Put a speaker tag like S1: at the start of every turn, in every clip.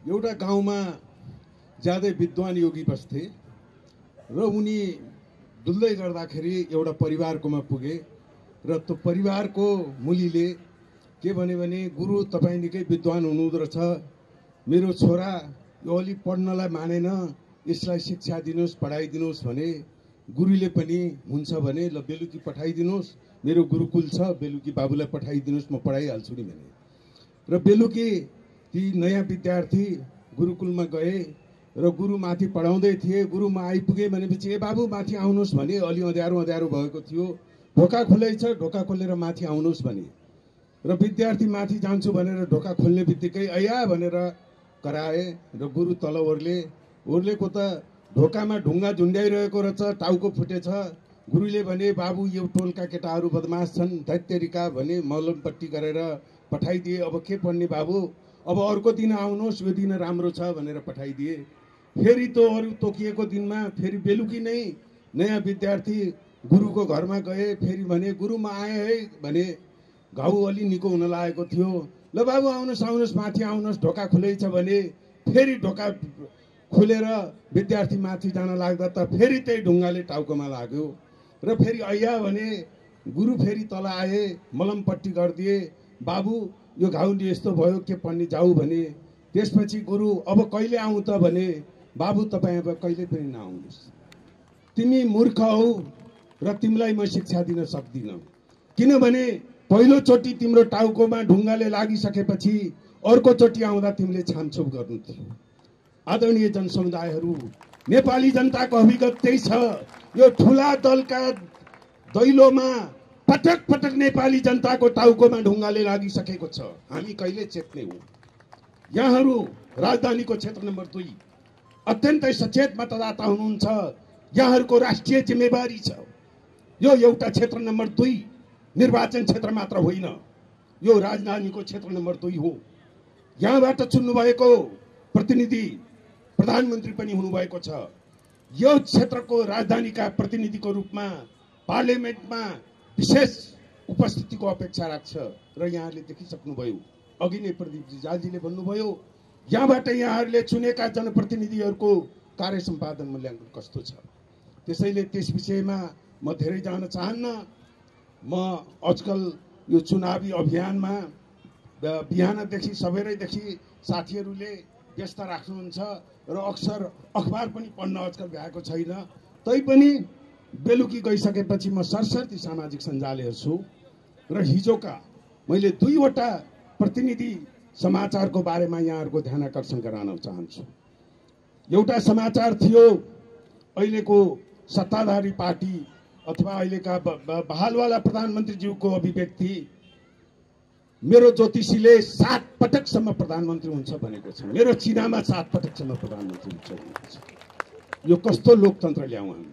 S1: एउटा गाउँमा ज्यादै विद्वान योगी बस्थे र उनी डुल्दै गर्दाखेरि एउटा परिवारकोमा पुगे र त्यो परिवारको मुलीले के भन्यो भने गुरु तपाईँ निकै विद्वान हुनुहुँदो रहेछ, मेरो छोरा यो अलि पढ्नलाई मानेन, यसलाई शिक्षा दिनुहोस्, पढाइदिनुहोस् भने गुरुले पनि हुन्छ भने ल बेलुकी पठाइदिनुहोस्, मेरो गुरुकुल छ, बेलुकी बाबुलाई पठाइदिनुहोस्, म पढाइहाल्छु नि भने। र बेलुकी ती नयाँ विद्यार्थी गुरुकुलमा गए र गुरु माथि पढाउँदै थिए। गुरुमा आइपुगे भनेपछि ए बाबु माथि आउनुहोस् भने, अलि अँध्यारो अँध्यारो भएको थियो, ढोका खुलेछ, ढोका खोलेर माथि आउनुहोस् भने। र विद्यार्थी माथि जान्छु भनेर ढोका खोल्ने बित्तिकै अया भनेर कराए र गुरु तल ओर्लेको त ढोकामा ढुङ्गा झुन्ड्याइरहेको रहेछ, टाउको फुटेछ। गुरुले भने बाबु यो टोलका केटाहरू बदमास छन्, दैत्यरिका भने मलमपट्टी गरेर पठाइदिए। अब के पढ्ने बाबु, अब अर्को दिन आउनुहोस्, यो दिन राम्रो छ भनेर पठाइदिए। फेरि त्यो अरू तोकिएको दिनमा फेरि बेलुकी नै नयाँ विद्यार्थी गुरुको घरमा गए। फेरि भने गुरु म आएँ है भने, घाउ अलि निको हुन लागेको थियो। ल बाबु आउनुहोस् आउनुहोस् माथि आउनुहोस्, ढोका खुलेछ भने फेरि ढोका खुलेर विद्यार्थी माथि जान लाग्दा त फेरि त्यही ढुङ्गाले टाउकोमा लाग्यो। र फेरि अయ్యా भने गुरु फेरि तल आए, मलमपट्टी गरिदिए। बाबु यो घाउ यस्तो भयो, के पढ्ने जाऊ भने। त्यसपछि गुरु अब कहिले आउँ त भने, बाबु तपाईँ अब कहिले पनि नआउनुहोस्, तिमी मूर्ख हौ र तिमीलाई म शिक्षा दिन सक्दिनँ, किनभने पहिलोचोटि तिम्रो टाउकोमा ढुङ्गाले लागिसकेपछि अर्कोचोटि आउँदा तिमीले छामछुप गर्नु थियो। आदरणीय जनसमुदायहरू, नेपाली जनताको अभिगत त्यही छ। यो ठुला दलका दैलोमा पटक पटक नेपाली जनताको टाउकोमा ढुङ्गाले लागिसकेको छ। हामी कहिले चेत्ने हो? यहाँहरू राजधानीको क्षेत्र नम्बर 2 अत्यन्तै सचेत मतदाता हुनुहुन्छ। यहाँहरूको राष्ट्रिय जिम्मेवारी छ। यो एउटा क्षेत्र नम्बर 2 निर्वाचन क्षेत्र मात्र होइन, यो राजधानीको क्षेत्र नम्बर 2 हो। यहाँबाट चुन्नुभएको प्रतिनिधि प्रधानमन्त्री पनि हुनुभएको छ। यो क्षेत्रको राजधानीका प्रतिनिधिको रूपमा पार्लियामेन्टमा विशेष उपस्थितिको अपेक्षा राख्छ र यहाँले देखिसक्नुभयो। अघि नै प्रदीप रिजालजीले भन्नुभयो, यहाँबाट यहाँहरूले चुनेका जनप्रतिनिधिहरूको कार्य सम्पादन मूल्याङ्कन कस्तो छ। त्यसैले त्यस विषयमा म धेरै जान चाहन्न। म आजकल यो चुनावी अभियानमा बिहानदेखि सबेरैदेखि साथीहरूले व्यस्त राख्नुहुन्छ र अक्सर अखबार पनि पढ्न आजकल भ्याएको छैन। तैपनि बेलुकी गइसकेपछि म सरसर्ती सामाजिक सञ्जाल हेर्छु र हिजोका मैले 2वटा प्रतिनिधि समाचारको बारेमा यहाँहरूको ध्यान आकर्षण गराउन चाहन्छु। एउटा समाचार थियो, अहिलेको सत्ताधारी पार्टी अथवा अहिलेका बहालवाला प्रधानमन्त्रीज्यूको अभिव्यक्ति, मेरो ज्योतिषीले 7 पटकसम्म प्रधानमन्त्री हुन्छ भनेको छ। मेरो चिनामा 7 पटकसम्म प्रधानमन्त्री हुन्छ भनेको छ। यो कस्तो लोकतन्त्र ल्याउँ हामी?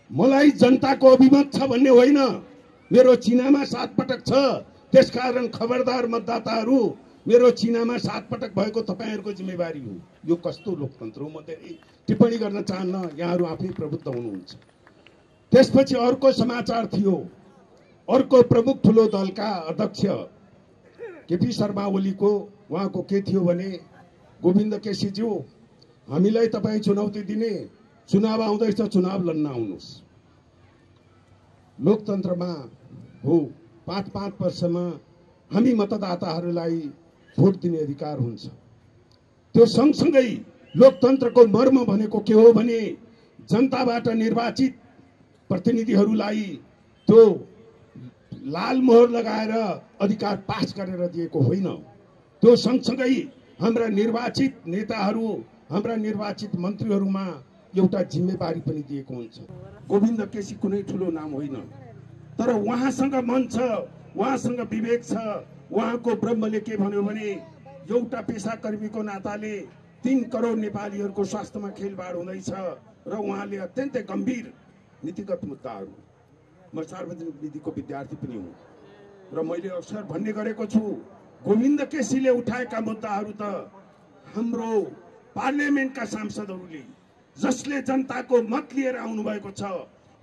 S1: मलाई जनताको अभिमत छ भन्ने होइन, मेरो चिनामा 7 पटक छ, त्यसकारण खबरदार मतदाताहरू, मेरो चिनामा 7 पटक भएको तपाईँहरूको जिम्मेवारी हो। यो कस्तो लोकतन्त्र हो? म धेरै टिप्पणी गर्न चाहन्न, यहाँहरू आफै प्रबुद्ध हुनुहुन्छ। त्यसपछि अर्को समाचार थियो, अर्को प्रमुख ठुलो दलका अध्यक्ष केपी शर्मा ओलीको, उहाँको के थियो भने, गोविन्द केसीज्यू हामीलाई तपाईँ चुनौती दिने, चुनाव आउँदैछ, चुनाव लड्न आउनुहोस्। लोकतन्त्रमा हो 5-5 वर्षमा हामी मतदाताहरूलाई भोट दिने अधिकार हुन्छ। त्यो सँगसँगै लोकतन्त्रको मर्म भनेको के हो भने, जनताबाट निर्वाचित प्रतिनिधिहरूलाई त्यो लाल मोहर लगाएर अधिकार पास गरेर दिएको होइन। त्यो सँगसँगै हाम्रा निर्वाचित नेताहरू, हाम्रा निर्वाचित मन्त्रीहरूमा एउटा जिम्मेवारी पनि दिएको हुन्छ। गोविन्द केसी कुनै ठुलो नाम होइन, तर उहाँसँग मन छ, उहाँसँग विवेक छ। उहाँको ब्रह्मले के भन्यो भने, एउटा पेसाकर्मीको नाताले 3 करोड नेपालीहरूको स्वास्थ्यमा खेलबाड हुँदैछ र उहाँले अत्यन्तै गम्भीर नीतिगत मुद्दाहरू, म सार्वजनिक नीतिको विद्यार्थी पनि हुँ र मैले अक्सर भन्ने गरेको छु, गोविन्द केसीले उठाएका मुद्दाहरू त हाम्रो पार्लियामेन्टका सांसदहरूले, जसले जनताको मत लिएर आउनुभएको छ,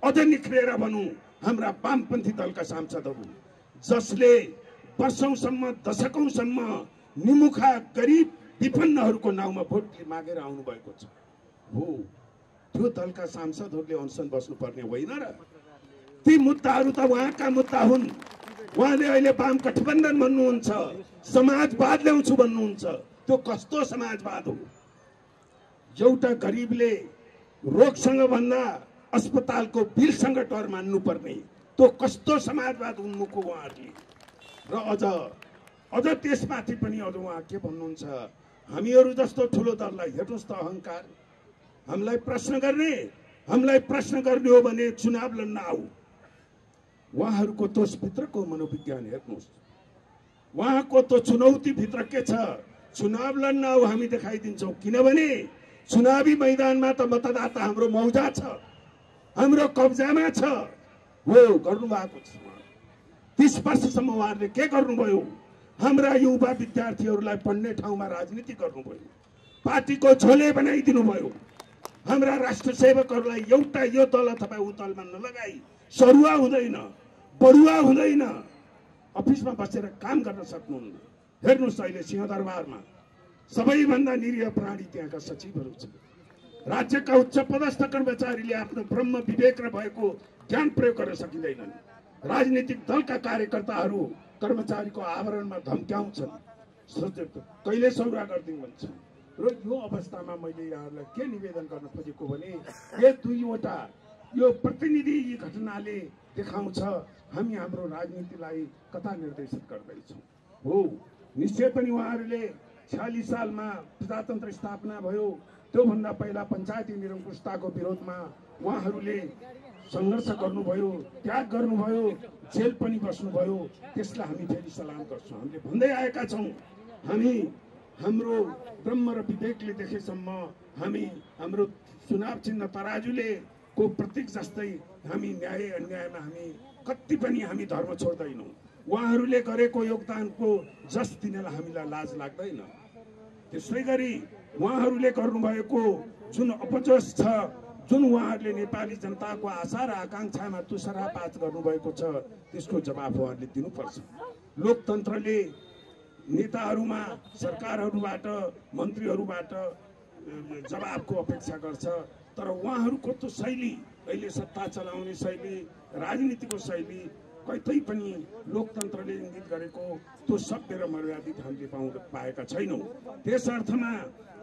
S1: अझ निख्रेर भनौँ हाम्रा वामपन्थी दलका सांसदहरू, जसले वर्षौंसम्म दशकौंसम्म निमुखा गरिब विपन्नहरूको नाउँमा भोट मागेर आउनु भएको छ। हो, त्यो दलका सांसदहरूले अनसन बस्नुपर्ने होइन र? ती मुद्दाहरू त उहाँका मुद्दा हुन्। उहाँले अहिले वाम गठबन्धन भन्नुहुन्छ, समाजवाद ल्याउँछु भन्नुहुन्छ। त्यो कस्तो समाजवाद हो? एउटा गरिबले रोगसँग भन्दा अस्पतालको बिलसँग डर मान्नुपर्ने, त्यो कस्तो समाजवाद उन्मुख हो उहाँहरूले? र अझ त्यसमाथि पनि अझ उहाँ के भन्नुहुन्छ, हामीहरू जस्तो ठुलो दललाई हेर्नुहोस् त अहङ्कार। हामीलाई प्रश्न गर्ने हो भने चुनाव लड्न आऊ। उहाँहरूको त्यसभित्रको मनोविज्ञान हेर्नुहोस्। उहाँको त्यो चुनौतीभित्र के छ? चुनाव लड्न आऊ, हामी देखाइदिन्छौँ। किनभने चुनावी मैदानमा त मतदाता हाम्रो मौजा छ, हाम्रो कब्जामा छ। हो, गर्नुभएको छ। 30 वर्षसम्म उहाँहरूले के गर्नुभयो? हाम्रा युवा विद्यार्थीहरूलाई पढ्ने ठाउँमा राजनीति गर्नुभयो, पार्टीको झोले बनाइदिनु भयो। हाम्रा राष्ट्र सेवकहरूलाई एउटा यो दल अथवा ऊ दलमा नलगाई सरुवा हुँदैन, बढुवा हुँदैन, अफिसमा बसेर काम गर्न सक्नुहुन्न। हेर्नुहोस् अहिले सिंहदरबारमा सबैभन्दा निरीह प्राणी त्यहाँका सचिवहरू छन्। राज्यका उच्च पदस्थ कर्मचारीले आफ्नो ब्रह्म विवेक र भएको ज्ञान प्रयोग गर्न सकिँदैनन्। राजनीतिक दलका कार्यकर्ताहरू कर्मचारीको आवरणमा धम्क्याउँछन्, कहिले सौरा गरिदिउँ भन्छन्। र यो अवस्थामा मैले यहाँहरूलाई के निवेदन गर्न खोजेको भने, यो दुईवटा यो प्रतिनिधि घटनाले देखाउँछ हामी हाम्रो राजनीतिलाई कता निर्देशित गर्दैछौँ। हो, निश्चय पनि उहाँहरूले 46 सालमा प्रजातन्त्र स्थापना भयो, त्योभन्दा पहिला पञ्चायती निरङ्कुशताको विरोधमा उहाँहरूले सङ्घर्ष गर्नुभयो, त्याग गर्नुभयो, जेल पनि बस्नुभयो। त्यसलाई हामी फेरि सलाम गर्छौँ। हामीले भन्दै आएका छौँ, हामी हाम्रो ब्रह्म र विवेकले देखेसम्म हामी हाम्रो चुनाव चिन्ह तराजुले को प्रतीक जस्तै हामी न्याय अन्यायमा हामी कति पनि हामी धर्म छोड्दैनौँ। उहाँहरूले गरेको योगदानको जस दिनलाई हामीलाई लाज लाग्दैन। त्यसै गरी उहाँहरूले गर्नुभएको जुन अपजस छ, जुन उहाँहरूले नेपाली जनताको आशा र आकाङ्क्षामा तुषारपात गर्नुभएको छ, त्यसको जवाफ उहाँहरूले दिनुपर्छ। लोकतन्त्रले नेताहरूमा, सरकारहरूबाट, मन्त्रीहरूबाट जवाफको अपेक्षा गर्छ। तर उहाँहरूको त्यो शैली, अहिले सत्ता चलाउने शैली, राजनीतिको शैली कतै पनि लोकतन्त्रले इङ्गित गरेको त्यो सभ्य र मर्यादित हामीले पाएका छैनौँ। त्यस अर्थमा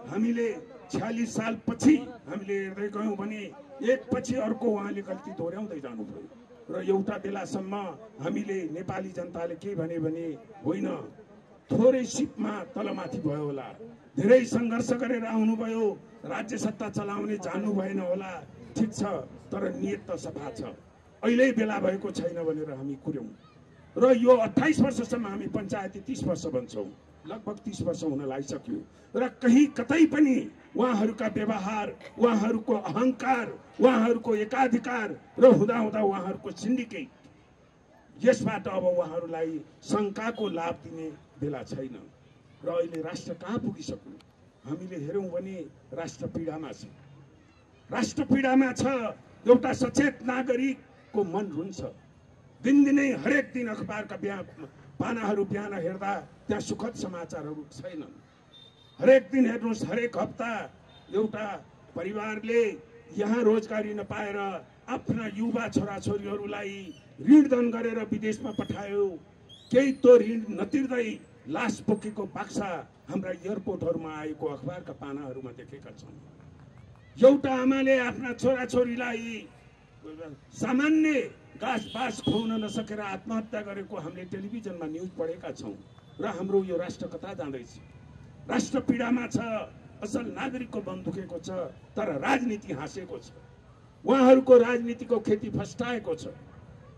S1: हामीले 46 सालपछि हामीले हेर्दै गयौँ भने एकपछि अर्को उहाँले गल्ती दोहोऱ्याउँदै जानुभयो। र एउटा बेलासम्म हामीले नेपाली जनताले के भने होइन, थोरै सिपमा तलमाथि भयो होला, धेरै सङ्घर्ष गरेर आउनुभयो, राज्य सत्ता चलाउने जान्नु भएन होला, ठिक छ, तर नियत त सफा छ। अहिले बेला भएको छैन भनेर हामी कुर्यौँ। र यो 28 वर्षसम्म हामी पञ्चायती 30 वर्ष भन्छौँ, लगभग 30 वर्ष हुन लागिसक्यो। र कहीँ कतै पनि उहाँहरूका व्यवहार, उहाँहरूको अहङ्कार, उहाँहरूको एकाधिकार र हुँदाहुँदा उहाँहरूको सिन्डिकेट, यसबाट अब उहाँहरूलाई शङ्काको लाभ दिने बेला छैन। र अहिले राष्ट्र कहाँ पुगिसक्यो? हामीले हेऱ्यौँ भने राष्ट्र पीडामा छ। राष्ट्र पीडामा छ। एउटा सचेत नागरिकको मन रुन्छ। दिनदिनै हरेक दिन अखबारका पानाहरू बिहान हेर्दा त्यहाँ सुखद समाचारहरू छैनन्। हरेक दिन हेर्नुहोस्, हरेक हप्ता एउटा परिवारले यहाँ रोजगारी नपाएर आफ्ना युवा छोराछोरीहरूलाई ऋणदान गरेर विदेशमा पठायो। केही तो ऋण नतिर्दै लास बोकेको बाक्सा हाम्रा एयरपोर्टहरूमा आएको अखबारका पानाहरूमा देखेका छौँ। एउटा आमाले आफ्ना छोराछोरीलाई सामान्य घाँस बास खुवाउन नसकेर आत्महत्या गरेको हामीले टेलिभिजनमा न्युज पढेका छौँ। र हाम्रो यो राष्ट्र कता जाँदैछ? राष्ट्र पीडामा छ। असल नागरिकको मन दुखेको छ, तर राजनीति हाँसेको छ। उहाँहरूको राजनीतिको खेती फस्टाएको छ।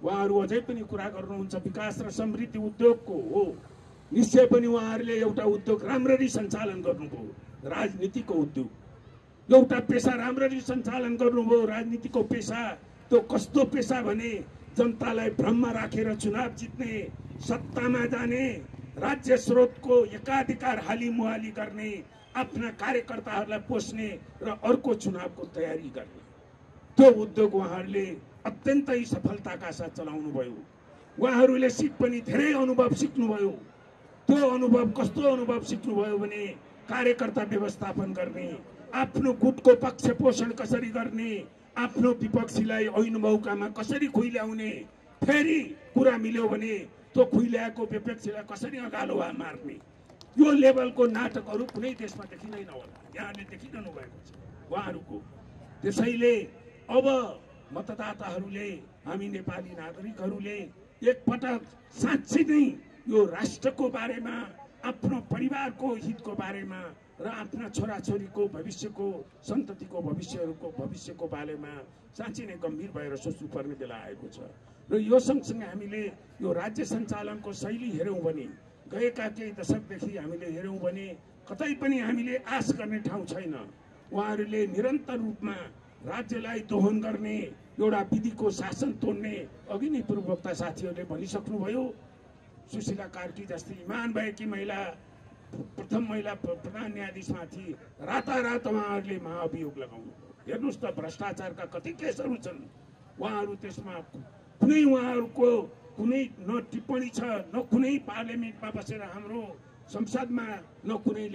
S1: उहाँहरू अझै पनि कुरा गर्नुहुन्छ विकास र समृद्धि उद्योगको। हो, निश्चय पनि उहाँहरूले एउटा उद्योग राम्ररी सञ्चालन गर्नुभयो, राजनीतिको उद्योग। एउटा पेसा राम्ररी सञ्चालन गर्नुभयो, राजनीतिको पेसा। त्यो कस्तो पेसा भने जनतालाई भ्रममा राखेर चुनाव जित्ने, सत्तामा जाने, राज्य स्रोतको एकाधिकार हालिमुहाली गर्ने, आफ्ना कार्यकर्ताहरूलाई पोस्ने र अर्को चुनावको तयारी गर्ने त्यो उद्योग उहाँहरूले अत्यन्तै सफलताका साथ चलाउनु भयो। उहाँहरूले सिप पनि धेरै अनुभव सिक्नुभयो। त्यो अनुभव कस्तो अनुभव सिक्नुभयो भने
S2: कार्यकर्ता व्यवस्थापन गर्ने, आफ्नो गुटको पक्ष पोषण कसरी गर्ने, आफ्नो विपक्षीलाई ऐन मौकामा कसरी खुइल्याउने, फेरि कुरा मिल्यो भने त्यो खुइल्याएको विपक्षीलाई कसरी अगालो मार्ने, यो लेभलको नाटकहरू कुनै देशमा देखिँदैन होला। यहाँले देखिरहनु भएको छ उहाँहरूको। त्यसैले अब मतदाताहरूले, हामी नेपाली नागरिकहरूले एकपटक साँच्चै नै यो राष्ट्रको बारेमा, आफ्नो परिवारको हितको बारेमा र आफ्ना छोराछोरीको भविष्यको, सन्ततिको भविष्यको बारेमा साँच्चै नै गम्भीर भएर सोच्नुपर्ने बेला आएको छ। र यो सँगसँगै हामीले यो राज्य सञ्चालनको शैली हेऱ्यौँ भने, गएका केही दशकदेखि हामीले हेऱ्यौँ भने कतै पनि हामीले आश गर्ने ठाउँ छैन। उहाँहरूले निरन्तर रूपमा राज्यलाई दोहन गर्ने, एउटा विधिको शासन तोड्ने, अघि नै पूर्ववक्ता साथीहरूले भनिसक्नुभयो, सुशीला कार्की जस्तै इमान भएकी महिला, प्रथम महिला प्रधान न्यायाधीशमाथि रातारात उहाँहरूले महाअभियोग लगाउनु। हेर्नुहोस् त भ्रष्टाचारका कति केसहरू छन्। उहाँहरू त्यसमा कुनै उहाँहरूको कुनै न टिप्पणी छ, न कुनै पार्लियामेन्टमा बसेर हाम्रो संसदमा न कुनै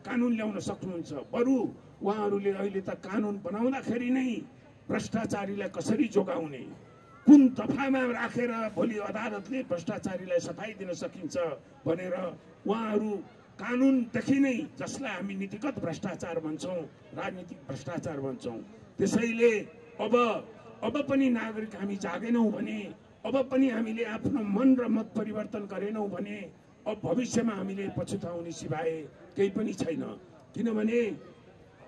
S2: कानुन ल्याउन सक्नुहुन्छ। बरु उहाँहरूले अहिले त कानुन बनाउँदाखेरि नै भ्रष्टाचारीलाई कसरी जोगाउने, कुन दफामा राखेर भोलि अदालतले भ्रष्टाचारीलाई सफाई दिन सकिन्छ भनेर उहाँहरू कानुनदेखि नै, जसलाई हामी नीतिगत भ्रष्टाचार भन्छौँ, राजनीतिक भ्रष्टाचार भन्छौँ। त्यसैले अब पनि नागरिक हामी जागेनौँ भने, अब पनि हामीले आफ्नो मन र मत परिवर्तन गरेनौँ भने अब भविष्यमा हामीले पछुताउने सिवाय केही पनि छैन। किनभने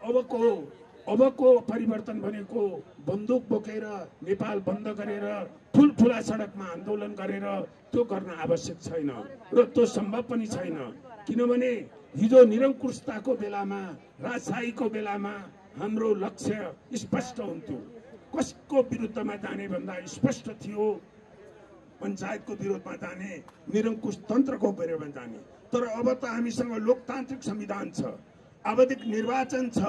S2: अबको परिवर्तन भनेको बन्दुक बोकेर नेपाल बन्द गरेर ठुल्ठुला सडकमा आन्दोलन गरेर त्यो गर्न आवश्यक छैन र त्यो सम्भव पनि छैन। किनभने हिजो निरङ्कुशताको बेलामा, राजशाहीको बेलामा हाम्रो लक्ष्य स्पष्ट हुन्थ्यो। कसको विरुद्धमा जाने भन्दा स्पष्ट थियो, पञ्चायतको विरोधमा जाने, निरङ्कुश तन्त्रको विरोधमा जाने। तर अब त हामीसँग लोकतान्त्रिक संविधान छ, आवधिक निर्वाचन छ।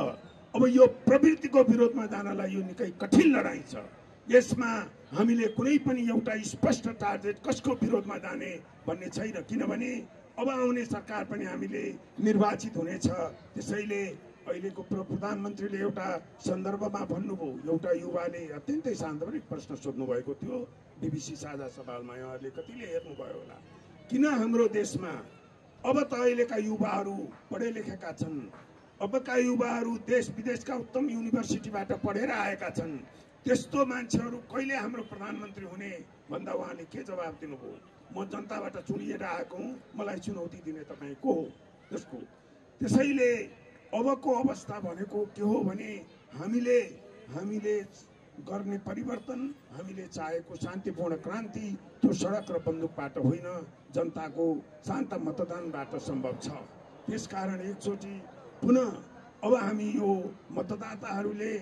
S2: अब यो प्रवृत्तिको विरोधमा जानलाई यो निकै कठिन लडाईँ छ। यसमा हामीले कुनै पनि एउटा स्पष्ट टार्गेट कसको विरोधमा जाने भन्ने छैन। किनभने अब आउने सरकार पनि हामीले निर्वाचित हुनेछ। त्यसैले अहिलेको प्रधानमन्त्रीले एउटा सन्दर्भमा भन्नुभयो, एउटा युवाले अत्यन्तै सान्दर्भिक प्रश्न सोध्नु भएको थियो बीबीसी साझा सवालमा। यहाँहरूले कतिले हेर्नुभयो होला। किन हाम्रो देशमा अब त अहिलेका युवाहरू पढे लेखेका छन्, अबका युवाहरू देश विदेशका उत्तम युनिभर्सिटीबाट पढेर आएका छन्। त्यस्तो मान्छेहरू कहिले हाम्रो प्रधानमन्त्री हुने भन्दा उहाँले के जवाब दिनुभयो? म जनताबाट चुनिएर आएको हुँ, मलाई चुनौती दिने तपाईँ को हो? त्यसैले अबको अवस्था भनेको के हो भने हामीले गर्ने परिवर्तन, हामीले चाहेको शान्तिपूर्ण क्रान्ति त्यो सडक र बन्दुकबाट होइन, जनताको शान्त मतदानबाट सम्भव छ। त्यसकारण एकचोटि पुनः अब हामी यो मतदाताहरूले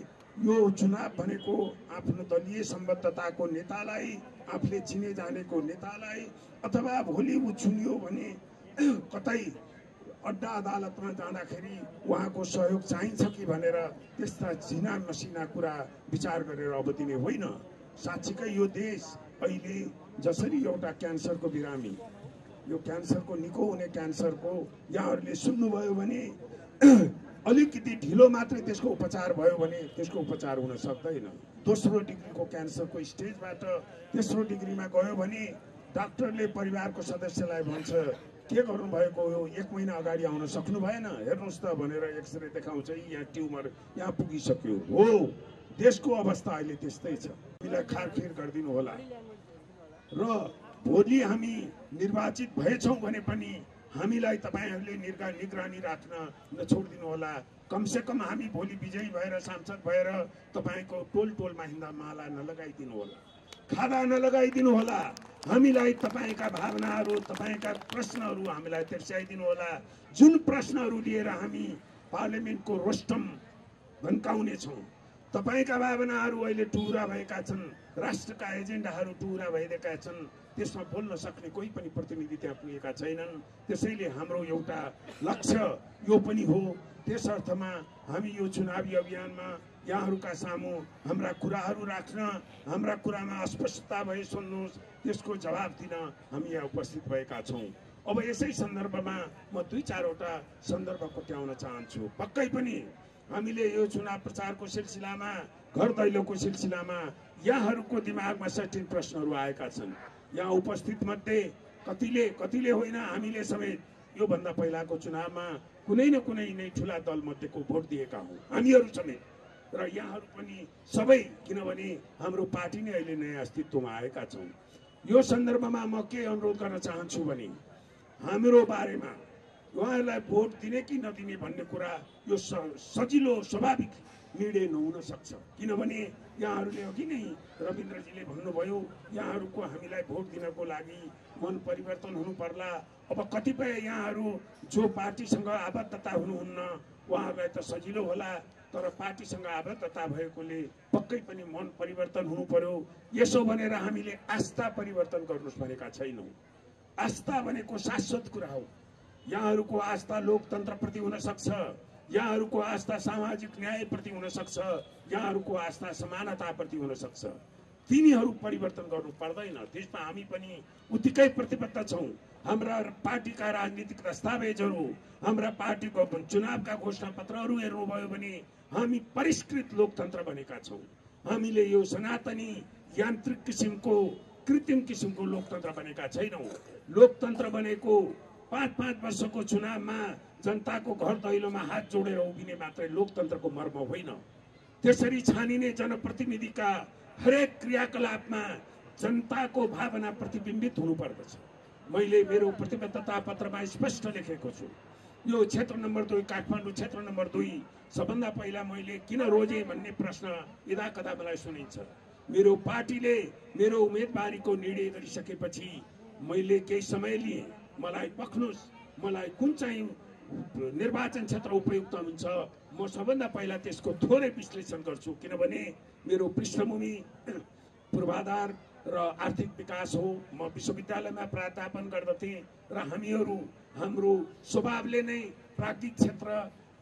S2: यो चुनाव भनेको आफ्नो दलीय सम्बद्धताको नेतालाई, आफूले चिने जानेको नेतालाई, अथवा भोलि ऊ चुनियो भने कतै अड्डा अदालतमा जाँदाखेरि उहाँको सहयोग चाहिन्छ कि भनेर त्यस्ता झिना मसिना कुरा विचार गरेर अब दिने होइन। साँच्चीकै यो देश अहिले जसरी एउटा क्यान्सरको बिरामी, यो क्यान्सरको निको हुने क्यान्सरको यहाँहरूले सुन्नुभयो भने अलिकति ढिलो मात्रै त्यसको उपचार भयो भने त्यसको उपचार हुन सक्दैन। दोस्रो डिग्रीको क्यान्सरको स्टेजबाट तेस्रो डिग्रीमा गयो भने डाक्टरले परिवारको सदस्यलाई भन्छ, के गर्नुभएको हो, 1 महिना अगाडि आउन सक्नु भएन, हेर्नुहोस् त भनेर एक्सरे देखाउँछ, यहाँ ट्युमर यहाँ पुगिसक्यो। हो, देशको अवस्था अहिले त्यस्तै छ। हामीलाई खारखिर गरिदिनु होला र भोलि हामी निर्वाचित भएछौँ भने पनि हामीलाई तपाईहरूले निगरानी राख्न नछोडिदिनु होला। कमसेकम हामी भोलि विजयी भएर सांसद भएर तपाईँको टोलमा हिँड्दा माला नलगाइदिनु होला, खादा नलगाइदिनु होला। हामीलाई तपाईँका भावनाहरू, तपाईँका प्रश्नहरू हामीलाई तेर्स्याइदिनु होला। जुन प्रश्नहरू लिएर हामी पार्लियामेन्टको रोस्टम भन्काउने छौँ, तपाईँका भावनाहरू अहिले टुहुरा भएका छन्, राष्ट्रका एजेन्डाहरू टुहुरा भइरहेका छन्, त्यसमा बोल्न सक्ने कोही पनि प्रतिनिधि त्यहाँ पुगेका छैनन्। त्यसैले हाम्रो एउटा लक्ष्य यो पनि हो, त्यस अर्थमा हामी यो चुनावी अभियानमा यहाँहरूका सामु हाम्रा कुराहरू राख्न, हाम्रा कुरामा अस्पष्टता भए सुन्नुहोस्, त्यसको जवाब दिन हामी यहाँ उपस्थित भएका छौँ। अब यसै सन्दर्भमा म 2-4वटा सन्दर्भ कोट्याउन चाहन्छु। पक्कै पनि हामीले यो चुनाव प्रचारको सिलसिलामा, घर दैलोको सिलसिलामा यहाँहरूको दिमागमा सर्टेन प्रश्नहरू आएका छन्। यहाँ उपस्थित मध्ये कतिले होइन, हामीले समेत योभन्दा पहिलाको चुनावमा कुनै न कुनै नै ठुला दल मध्येको भोट दिएका हौँ, हामीहरू समेत र यहाँहरू पनि सबै, किनभने हाम्रो पार्टी नै अहिले नयाँ अस्तित्वमा आएका छौँ। यो सन्दर्भमा म के अनुरोध गर्न चाहन्छु भने हाम्रो बारेमा उहाँहरूलाई भोट दिने कि नदिने भन्ने कुरा यो सजिलो स्वाभाविक निर्णय नहुन सक्छ। किनभने यहाँहरूले अघि नै रविन्द्रजीले भन्नुभयो, यहाँहरूको हामीलाई भोट दिनको लागि मन परिवर्तन हुनु पर्ला। अब कतिपय यहाँहरू जो पार्टीसँग आबद्धता हुनुहुन्न उहाँहरूलाई त सजिलो होला, तर पार्टीसँग आबद्धता भएकोले पक्कै पनि मन परिवर्तन हुनु पर्यो। यसो भनेर हामीले आस्था परिवर्तन गर्नुहोस् भनेका छैनौँ। आस्था भनेको शाश्वत कुरा हो। यहाँहरूको आस्था लोकतन्त्रप्रति हुन सक्छ, यहाँहरूको आस्था सामाजिक न्यायप्रति हुन सक्छ, यहाँहरूको आस्था समानताप्रति हुन सक्छ। तिनीहरू परिवर्तन गर्नु पर्दैन। त्यसमा हामी पनि उत्तिकै प्रतिबद्ध छौँ। हाम्रा पार्टीका राजनीतिक दस्तावेजहरू, हाम्रा पार्टीको चुनावका घोषणा पत्रहरू हेर्नुभयो भने हामी परिष्कृत लोकतन्त्र बनेका छौँ। हामीले यो सनातनी यान्त्रिक किसिमको कृत्रिम किसिमको लोकतन्त्र बनेका छैनौँ। लोकतन्त्र बनेको 5-5 वर्षको चुनावमा जनताको घर दैलोमा हात जोडेर उभिने मात्रै लोकतन्त्रको मर्म होइन। त्यसरी छानिने जनप्रतिनिधिका हरेक क्रियाकलापमा जनताको भावना प्रतिबिम्बित हुनुपर्दछ। मैले मेरो प्रतिबद्धता पत्रमा स्पष्ट लेखेको छु। यो क्षेत्र नम्बर 2 काठमाडौँ क्षेत्र नम्बर 2 सबभन्दा पहिला मैले किन रोजे भन्ने प्रश्न यदाकदा मलाई सुनिन्छ। मेरो पार्टीले मेरो उम्मेदवारीको निर्णय गरिसकेपछि मैले केही समय लिएँ। मलाई पख्नुस्, मलाई कुन चाहिँ निर्वाचन क्षेत्र उपयुक्त हुन्छ, म सबभन्दा पहिला त्यसको थोरै विश्लेषण गर्छु। किनभने मेरो पृष्ठभूमि पूर्वाधार र आर्थिक विकास हो। म विश्वविद्यालयमा प्राध्यापन गर्दथेँ र हाम्रो स्वभावले नै प्राज्ञिक क्षेत्र,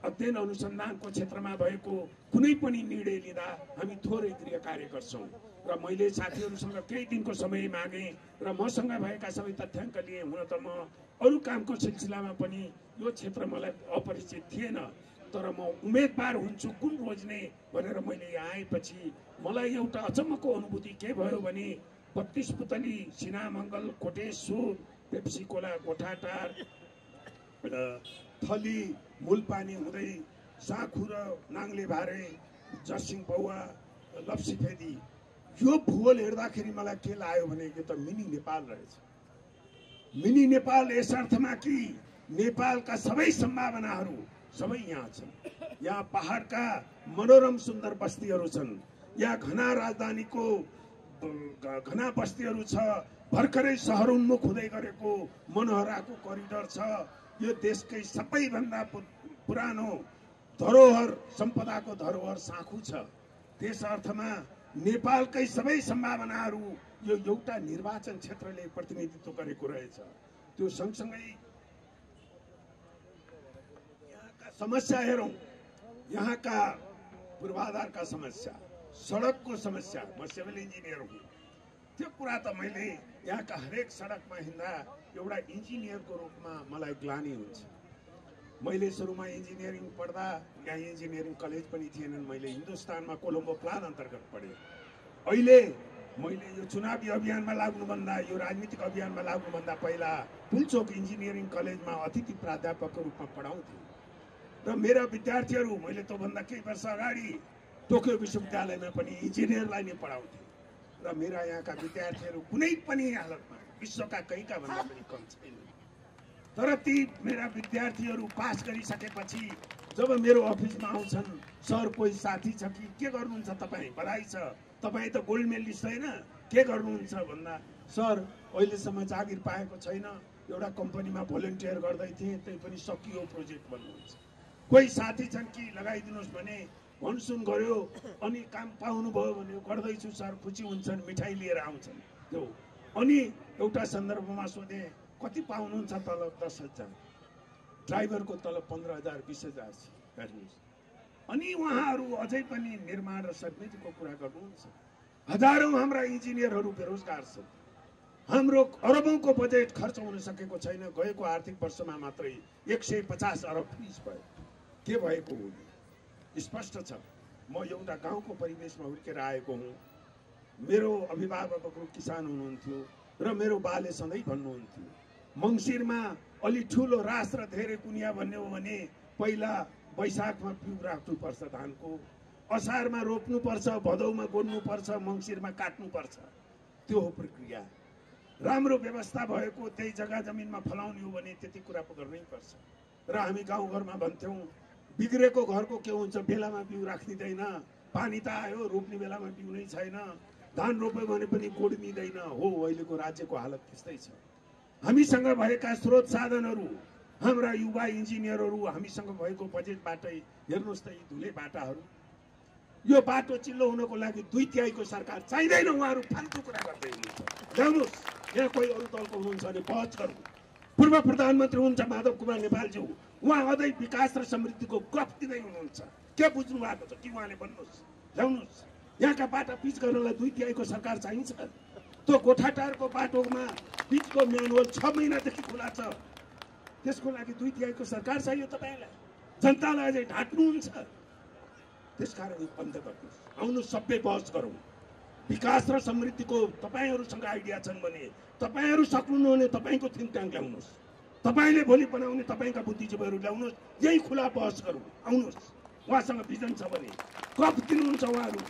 S2: अध्ययन अनुसन्धानको क्षेत्रमा भएको कुनै पनि निर्णय लिँदा हामी थोरै गृह कार्य गर्छौँ। र मैले साथीहरूसँग केही दिनको समय मागेँ र मसँग भएका सबै तथ्याङ्क लिए। हुन त म अरू कामको सिलसिलामा पनि यो क्षेत्र मलाई अपरिचित थिएन, तर म उम्मेदवार हुन्छु कुन रोज्ने भनेर मैले यहाँ आएपछि मलाई एउटा अचम्मको अनुभूति के भयो भने 32 पुतली, सिनामङ्गल, कोटेश्वर, पेप्सी कोला, गोठाटार, थली, मूलपानी हुँदै साँखु र नाङ्ले भारे, जरसिङ पौवा, लप्सीफेदी, यो भूगोल हेर्दाखेरि मलाई के लाग्यो भने यो त मिनी नेपाल रहेछ। मिनी नेपाल यस अर्थमा कि नेपालका सबै सम्भावनाहरू सबै यहाँ छन्। यहाँ पहाडका मनोरम सुन्दर बस्तीहरू छन्, यहाँ घना राजधानीको घना बस्तीहरू छ, भर्खरै सहरोन्मुख हुँदै गरेको मनोहराको करिडर छ। यो देशकै सबैभन्दा पुरानो धरोहर, सम्पदाको धरोहर साँखु छ। त्यस अर्थमा नेपालकै सबै सम्भावनाहरू यो एउटा निर्वाचन क्षेत्रले प्रतिनिधित्व गरेको रहेछ। त्यो सँगसँगै यहाँका समस्या हेरौँ, यहाँका पूर्वाधारका समस्या, सडकको समस्या। म सिभिल इन्जिनियर हुँ। त्यो कुरा त मैले यहाँका हरेक सडकमा हिँड्दा एउटा इन्जिनियरको रूपमा मलाई ग्लानि हुन्छ। मैले सुरुमा इन्जिनियरिङ पढ्दा यहाँ इन्जिनियरिङ कलेज पनि थिएनन्। मैले हिन्दुस्तानमा कोलम्बो प्लान अन्तर्गत पढेँ। अहिले मैले यो चुनावी अभियानमा लाग्नुभन्दा, यो राजनीतिक अभियानमा लाग्नुभन्दा पहिला पुलचोक इन्जिनियरिङ कलेजमा अतिथि प्राध्यापकको रूपमा पढाउँथेँ र मेरा विद्यार्थीहरू, मैले त्योभन्दा केही वर्ष अगाडि टोकियो विश्वविद्यालयमा पनि इन्जिनियरलाई नै पढाउँथेँ र मेरा यहाँका विद्यार्थीहरू कुनै पनि हालतमा विश्वका कहीँका भन्दा पनि कम छैन। तर ती मेरा विद्यार्थीहरू पास गरिसकेपछि जब मेरो अफिसमा आउँछन्, सर कोही साथी छ कि, के गर्नुहुन्छ तपाईँ, बधाई छ, तपाईँ त गोल्ड मेडलिस्ट होइन, के गर्नुहुन्छ भन्दा, सर अहिलेसम्म जागिर पाएको छैन, एउटा कम्पनीमा भोलिन्टियर गर्दै थिएँ, त्यही पनि सकियो प्रोजेक्ट भन्नुहुन्छ। कोही साथी छन् कि लगाइदिनुहोस् भने भनसुन गर्यो, अनि काम पाउनुभयो भने गर्दैछु सर, खुसी हुन्छन्, मिठाई लिएर आउँछन्। त्यो अनि एउटा सन्दर्भमा सोधेँ कति पाउनुहुन्छ तलब? 10,000। ड्राइभरको तलब 15,000, 20,000 हेर्नुहोस्। अनि उहाँहरू अझै पनि निर्माण र सर्भिसको कुरा गर्नुहुन्छ। हजारौँ हाम्रा इन्जिनियरहरू बेरोजगार छन्। हाम्रो अरबौंको बजेट खर्च हुन सकेको छैन। गएको आर्थिक वर्षमा मात्रै 150 अरब फ्रिज भयो। के भएको हो? स्पष्ट छ। म एउटा गाउँको परिवेशमा हुर्केर आएको हुँ। मेरो अभिभावकहरू किसान हुनुहुन्थ्यो र मेरो बाले सधैँ भन्नुहुन्थ्यो, मङ्सिरमा अलि ठुलो रास र धेरै कुनिया भन्ने हो भने पहिला वैशाखमा बिउ राख्नुपर्छ धानको, असारमा रोप्नुपर्छ, भदौमा गोड्नुपर्छ, मङ्सिरमा काट्नुपर्छ। त्यो हो प्रक्रिया। राम्रो व्यवस्था भएको त्यही जग्गा जमिनमा फलाउने हो भने त्यति कुरा पो गर्नै पर्छ। र हामी गाउँघरमा भन्थ्यौँ, बिग्रेको घरको के हुन्छ, बेलामा बिउ राखिँदैन, पानी त आयो रोप्ने बेलामा बिउ नै छैन, धान रोप्यो भने पनि गोड्मिँदैन। हो, अहिलेको राज्यको हालत त्यस्तै छ। हामीसँग भएका स्रोत साधनहरू, हाम्रा युवा इन्जिनियरहरू हामीसँग भएको बजेटबाटै हेर्नुहोस् त यी धुले बाटाहरू। यो बाटो चिल्लो हुनको लागि 2/3 सरकार चाहिँदैन। उहाँहरू फाल्तु कुरा गर्दै हुनुहुन्छ। ल्याउनुहोस्, यहाँ कोही अरू दलको हुनुहुन्छ भने बहस गरौँ। पूर्व प्रधानमन्त्री हुनुहुन्छ माधव कुमार नेपालज्यू, उहाँ अझै विकास र समृद्धिको गफ दिँदै हुनुहुन्छ। के बुझ्नु भएको छ कि उहाँले? भन्नुहोस्, ल्याउनुहोस्। यहाँका बाटा पिच गर्नलाई 2/3 सरकार चाहिन्छ। त्यो गोठाटारको बाटोमा पिचको म्यानुअल 6 महिनादेखि खुला छ। त्यसको लागि 2/3 सरकार चाहियो तपाईँलाई? जनतालाई अझै ढाँट्नुहुन्छ। त्यसकारण यो बन्द गर्नुहोस्। आउनु सबै बहस गरौँ। विकास र समृद्धिको तपाईँहरूसँग आइडिया छन् भने, तपाईँहरू सक्नुहुन्न भने तपाईँको थिङ्क ट्याङ्क ल्याउनुहोस्। तपाईँले भोलि बनाउने तपाईँका बुद्धिजीवीहरू ल्याउनुहोस्। यही खुला बहस गरौँ। आउनुहोस्। उहाँसँग भिजन छ भने गफ दिनुहुन्छ। उहाँहरू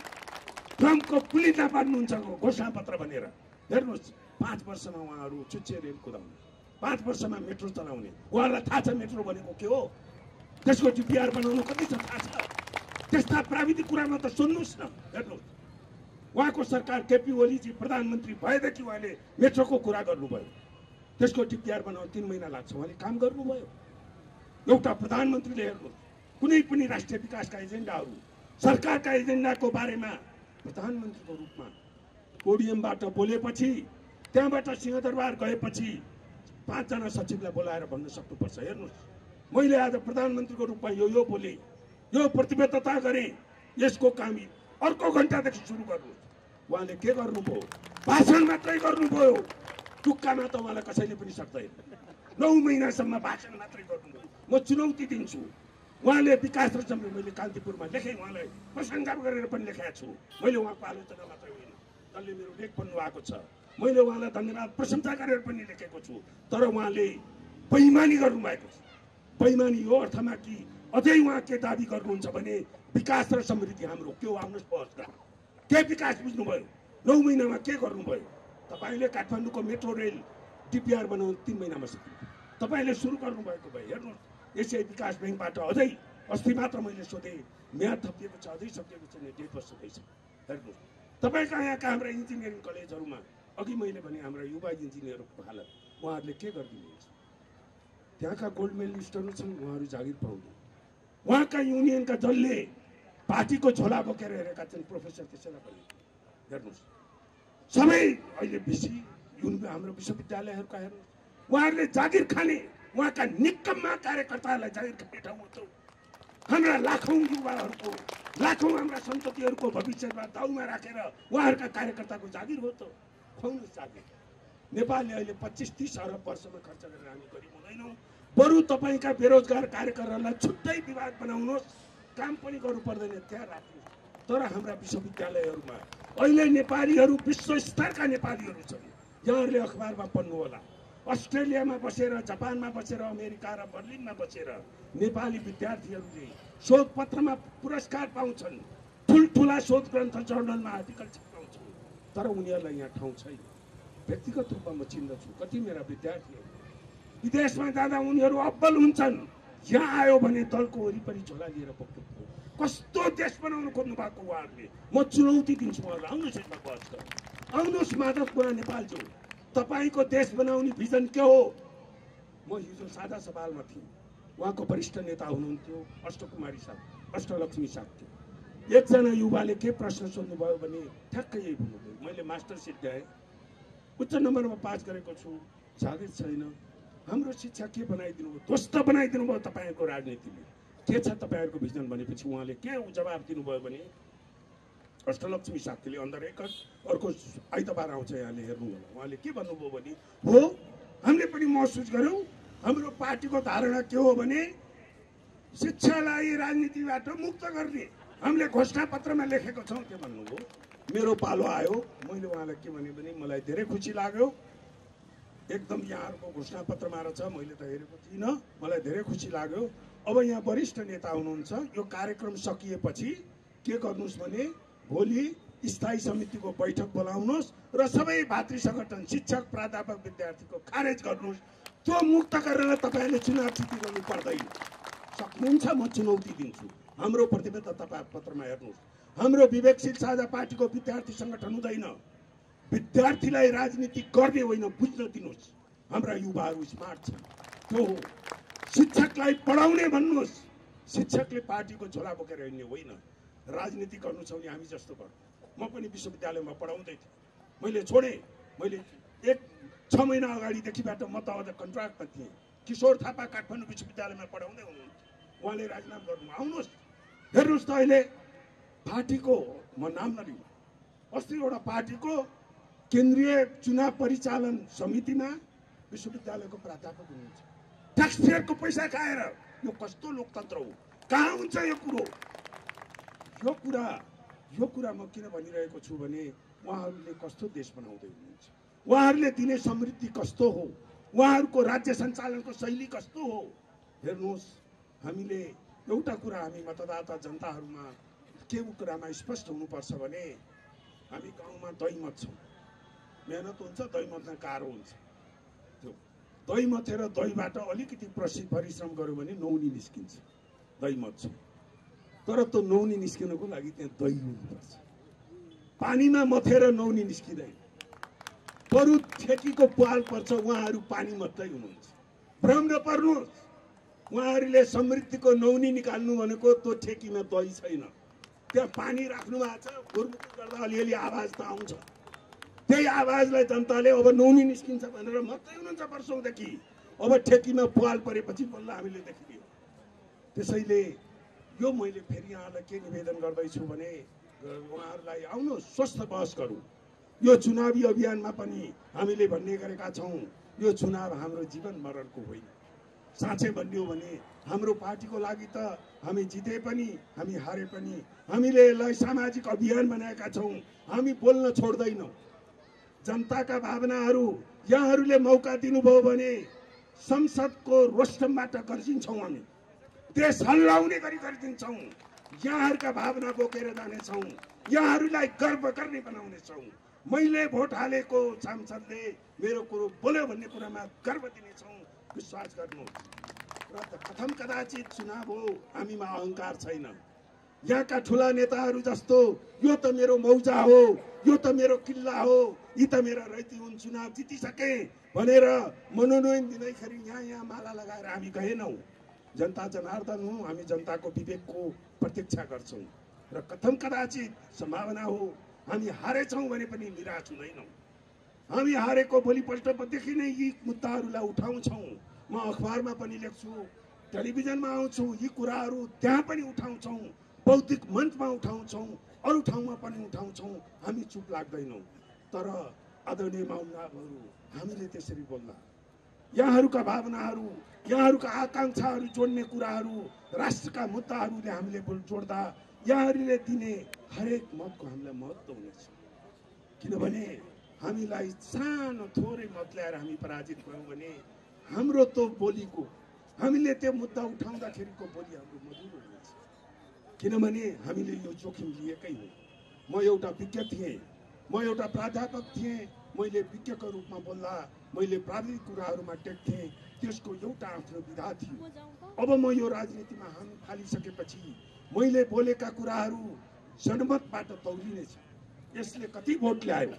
S2: ट्रम्पको पुलिना पार्नुहुन्छ घोषणा पत्र भनेर। हेर्नुहोस्, 5 वर्षमा उहाँहरू चुच्चे रेल कुदाउने, 5 वर्षमा मेट्रो चलाउने। उहाँहरूलाई थाहा छ मेट्रो भनेको के हो? त्यसको डिपिआर बनाउनु कति छ थाहा छ? त्यस्ता प्राविधिक कुरामा त सुन्नुहोस् न। हेर्नुहोस्, उहाँको सरकार केपी ओलीजी प्रधानमन्त्री भएदेखि उहाँले मेट्रोको कुरा गर्नुभयो। त्यसको डिपिआर बनाउन 3 महिना लाग्छ। उहाँले काम गर्नुभयो। एउटा प्रधानमन्त्रीले हेर्नुहोस्, कुनै पनि राष्ट्रिय विकासका एजेन्डाहरू, सरकारका एजेन्डाको बारेमा प्रधानमन्त्रीको रूपमा पोडियमबाट बोलेपछि, त्यहाँबाट सिंहदरबार गएपछि 5 जना सचिवलाई बोलाएर भन्न सक्नुपर्छ, हेर्नुहोस् मैले आज प्रधानमन्त्रीको रूपमा यो बोले, यो प्रतिबद्धता गरेँ, यसको काम अर्को घण्टादेखि सुरु गर्नुहोस्। उहाँले के गर्नुभयो? भाषण मात्रै गर्नुभयो। टुक्कामा त उहाँलाई कसैले पनि सक्दैन। 9 महिनासम्म भाषण मात्रै गर्नुभयो। म चुनौती दिन्छु। उहाँले विकास र समृद्धि, मैले कान्तिपुरमा लेखेँ, उहाँलाई प्रशंसा गरेर पनि लेखेको छु। मैले उहाँको आलोचना मात्रै होइन, जसले मेरो लेख पढ्नु भएको छ, मैले उहाँलाई धन्यवाद प्रशंसा गरेर पनि लेखेको छु। तर उहाँले बेइमानी गर्नुभएको छ। बेइमानी यो अर्थमा कि अझै उहाँ के दाबी गर्नुहुन्छ भने विकास र समृद्धि हाम्रो के हो? आउनुहोस् बहस गरौँ। के विकास बुझ्नुभयो? 9 महिनामा के गर्नुभयो? तपाईँले काठमाडौँको मेट्रो रेल डिपिआर बनाउनु 3 महिनामा सक्नु। तपाईँले सुरु गर्नुभएको भए। हेर्नुहोस्, एसियाई विकास ब्याङ्कबाट अझै अस्ति मात्र मैले सोधेँ, म्याद थपिएको छ, अझै सकिएको छैन, 1.5 वर्ष भइसक्यो। हेर्नुहोस्, तपाईँका यहाँका हाम्रा इन्जिनियरिङ कलेजहरूमा अघि मैले भने हाम्रा युवा इन्जिनियरहरूको हालत, उहाँहरूले के गरिदिनुहुन्छ? त्यहाँका गोल्ड मेडलिस्टहरू छन्, उहाँहरू जागिर पाउने। उहाँका युनियनका जसले पार्टीको झोला बोकेर हेरेका छन्, प्रोफेसर त्यसैलाई पनि हेर्नुहोस्। सबै अहिले हाम्रो विश्वविद्यालयहरूका हेर्नुहोस्, उहाँहरूले जागिर खाने, उहाँका निकम्मा कार्यकर्ताहरूलाई जागिर खाने ठाउँ हो। हाम्रा लाखौँ युवाहरूको, लाखौँ हाम्रा सन्ततिहरूको भविष्यमा दाउमा राखेर उहाँहरूका कार्यकर्ताको जागिर हो त। खुवाउनुहोस् जागिर। नेपालले अहिले 25-30 अरब वर्षमा खर्च गरेर हामी गरिब हुँदैनौँ। बरु तपाईँका बेरोजगार कार्यकर्ताहरूलाई छुट्टै विभाग बनाउनुहोस्, काम पनि गर्नु पर्दैन, त्यहाँ राख्नुहोस्। तर हाम्रा विश्वविद्यालयहरूमा अहिले नेपालीहरू विश्व स्तरका नेपालीहरू छन्। यहाँहरूले अखबारमा पढ्नु होला, अस्ट्रेलियामा बसेर, जापानमा बसेर, अमेरिका र बर्लिनमा बसेर नेपाली विद्यार्थीहरूले शोधपत्रमा पुरस्कार पाउँछन्, ठुल्ठुला शोध ग्रन्थ जर्नलमा आर्टिकल छपाउँछन्। तर उनीहरूलाई यहाँ ठाउँ छैन। व्यक्तिगत रूपमा म चिन्दछु, कति मेरा विद्यार्थीहरू विदेशमा जाँदा उनीहरू अब्बल हुन्छन्, यहाँ आयो भने दलको वरिपरि झोला लिएर पुग्नु। कस्तो देश बनाउनु खोज्नु भएको उहाँहरूले? म चुनौती दिन्छु उहाँहरूलाई। आउनुहोस् यसमा बहस गरौँ। आउनुहोस् माधव कुमार नेपालज्यू, तपाईँको देश बनाउने भिजन के हो? म हिजो साझा सवालमा थिएँ, उहाँको वरिष्ठ नेता हुनुहुन्थ्यो अष्टकुमारी साहब, अष्टलक्ष्मी साहब। एकजना युवाले के प्रश्न सोध्नुभयो भने ठ्याक्कै यही भन्नुभयो, मैले मास्टरसिप ल्याएँ, उच्च नम्बरमा पास गरेको छु, जागिर छैन, हाम्रो शिक्षा के बनाइदिनु भयो? ध्वस्त बनाइदिनु भयो तपाईँहरूको राजनीतिले। के छ तपाईँहरूको भिजन भनेपछि उहाँले के जवाब दिनुभयो भने अष्टलक्ष्मी शाक्यले अन्धर एक अर्को आइतबार आउँछ यहाँले हेर्नु होला उहाँले के भन्नुभयो भने हो हामीले पनि महसुस गर्यौं हाम्रो पार्टीको धारणा के हो भने शिक्षालाई राजनीतिबाट मुक्त गर्ने हामीले घोषणा पत्रमा लेखेको छौं के भन्नुभयो मेरो पालो आयो मैले उहाँलाई के भने मलाई धेरै खुसी लाग्यो एकदम यहाँहरुको घोषणा पत्रमा रहेछ मैले त हेरेको थिइनँ मलाई धेरै खुसी लाग्यो अब यहाँ वरिष्ठ नेता हुनुहुन्छ यो कार्यक्रम सकिएपछि के गर्नुस् भने भोलि स्थायी समितिको बैठक बोलाउनुस् र सबै भातृ संगठन शिक्षक प्राध्यापक विद्यार्थीको खारेज गर्नुस् त्यो मुक्त गरेर तपाईले चुनाव जित्नु पर्दैन सक्नुहुन्छ म चुनौती दिन्छु हाम्रो प्रतिबद्धता तपाईँ पत्रमा हेर्नुस् हाम्रो विवेकशील साझा पार्टीको विद्यार्थी संगठन हुँदैन विद्यार्थीलाई राजनीति गर्ने होइन बुझ्न दिनुस् हाम्रा युवाहरू स्मार्ट छन् त्यो शिक्षकलाई पढाउने भन्नुस् शिक्षकले पार्टीको झोला बोकेर हिँड्ने होइन राजनीति गर्नु छ भने हामी जस्तो गर्नु म पनि विश्वविद्यालयमा पढाउँदै थिएँ मैले छोडेँ मैले 6 महिना अगाडिदेखिबाट म त अझ कन्ट्र्याक्टमा थिएँ किशोर थापा काठमाडौँ विश्वविद्यालयमा पढाउँदै हुनुहुन्छ उहाँले राजीनामा गर्नु आउनुहोस् हेर्नुहोस् त अहिले पार्टीको म नाम नलिउँ अस्ति एउटा पार्टीको केन्द्रीय चुनाव परिचालन समितिमा विश्वविद्यालयको प्राध्यापक हुनुहुन्छ ट्याक्सपेयरको पैसा खाएर यो कस्तो लोकतन्त्र हो कहाँ हुन्छ यो कुरा म किन भनिरहेको छु भने उहाँहरूले कस्तो देश बनाउँदै हुनुहुन्छ उहाँहरूले दिने समृद्धि कस्तो हो उहाँहरूको राज्य सञ्चालनको शैली कस्तो हो हेर्नुहोस् हामीले एउटा कुरा हामी मतदाता जनताहरूमा के कुरामा स्पष्ट हुनुपर्छ भने हामी गाउँमा दही मथ्छौँ मेहनत हुन्छ दही मथ्न गाह्रो हुन्छ त्यो दही मथेर दहीबाट अलिकति परिश्रम गर्यो भने नौनी निस्किन्छ दही मथ्छौँ तर त्यो नौनी निस्किनको लागि त्यहाँ दही हुनुपर्छ पानीमा मथेर नौनी निस्किँदैन बरु ठेकीको पाल पर्छ उहाँहरू पानी मात्रै हुनुहुन्छ भ्रम नपर्नुहोस् उहाँहरूले समृद्धिको नौनी निकाल्नु भनेको त्यो ठेकीमा दही छैन त्यहाँ पानी राख्नु भएको छ गुरमुख गर्दा अलिअलि आवाज त आउँछ त्यही आवाजलाई जनताले अब नौनी निस्किन्छ भनेर मात्रै हुनुहुन्छ वर्षौंदेखि अब ठेकीमा पाल परेपछि बल्ल हामीले देखिदियो त्यसैले यो मैले फेरि यहाँलाई के निवेदन गर्दैछु भने उहाँहरूलाई आउनु स्वस्थ बहस गरौँ यो चुनावी अभियानमा पनि हामीले भन्ने गरेका छौँ यो चुनाव हाम्रो जीवन मरणको होइन साँच्चै भन्ने हो भने हाम्रो पार्टीको लागि त हामी जिते पनि हामी हारे पनि हामीले यसलाई सामाजिक अभियान बनाएका छौँ हामी बोल्न छोड्दैनौँ जनताका भावनाहरू यहाँहरूले मौका दिनुभयो भने संसदको रोस्टमबाट गर्जिन्छौँ हामी देश हल्लाउने गरी गरिदिन्छौँ यहाँहरूका भावना बोकेर जानेछौँ यहाँहरूलाई गर्व गर्ने बनाउनेछौँ मैले भोट हालेको सांसदले मेरो कुरो बोल्यो भन्ने कुरामा गर्व दिनेछौँ विश्वास गर्नु र प्रथम कदाचित चुनाव हो हामीमा अहंकार छैन यहाँका ठुला नेताहरू जस्तो यो त मेरो मौजा हो यो त मेरो किल्ला हो यी त मेरा रैती हुन् चुनाव जितिसके भनेर मनोनयन दिँदैखेरि यहाँ माला लगाएर हामी गएनौँ जनता जनार्दन हौं हामी जनताको विवेकको प्रतीक्षा गर्छौं र कथम कदाचित सम्भावना हो हामी हारेछौं भने पनि निराश हुँदैनौं हामी हारेको भोलिपल्टदेखि नै यी मुद्दाहरूलाई उठाउँछौं म अखबारमा पनि लेख्छु टेलिभिजनमा आउँछु यी कुराहरू त्यहाँ पनि उठाउँछौं बौद्धिक मञ्चमा उठाउँछौं अरू ठाउँमा पनि उठाउँछौं हामी चुप लाग्दैनौं तर आदरणीय महानुभावहरू हामीले त्यसरी बोल्दा यहाँहरूका भावनाहरू यहाँहरूका आकांक्षाहरू जोड्ने कुराहरू राष्ट्रका मुद्दाहरूले हामीले जोड्दा यहाँहरूले दिने हरेक मतको हामीलाई महत्त्व हुनेछ किनभने हामीलाई सानो थोरै मत ल्याएर हामी पराजित भयौं भने हाम्रो त्यो बोलीको हामीले त्यो मुद्दा उठाउँदाखेरिको बोली हाम्रो मधुरो हुनेछ किनभने हामीले यो जोखिम लिएकै हो म एउटा विज्ञ थिएँ म एउटा प्राध्यापक थिएँ मैले विज्ञको रूपमा बोल्दा मैले प्राविधिक कुराहरूमा टेक्थेँ त्यसको एउटा आफ्नो विधा थियो अब म यो राजनीतिमा हामी फालिसकेपछि मैले बोलेका कुराहरू जनमतबाट तौलिनेछ यसले कति भोट ल्यायो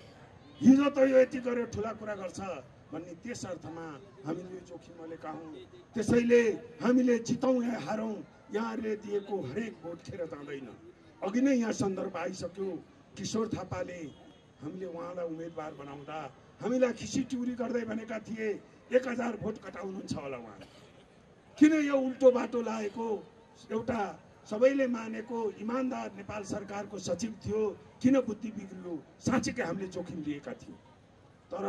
S2: हिजो त यो यति गर्यो ठुला कुरा गर्छ भन्ने त्यस अर्थमा हामीले जोखिम लिएका हौं त्यसैले हामीले जितौं या हारौं यहाँहरूले दिएको हरेक भोट खेर जाँदैन अघि नै यहाँ सन्दर्भ आइसक्यो किशोर थापाले हामीले उहाँलाई उम्मेदवार बनाउँदा हामीलाई खिसीटिउरी गर्दै भनेका थिए 1000 भोट कटाउनुहुन्छ होला उहाँ किन यो उल्टो बाटो लागेको एउटा सबैले मानेको इमान्दार नेपाल सरकारको सचिव थियो, किन बुद्धि बिग्रियो? साँच्चीकै हामीले जोखिम लिएका थियौँ, तर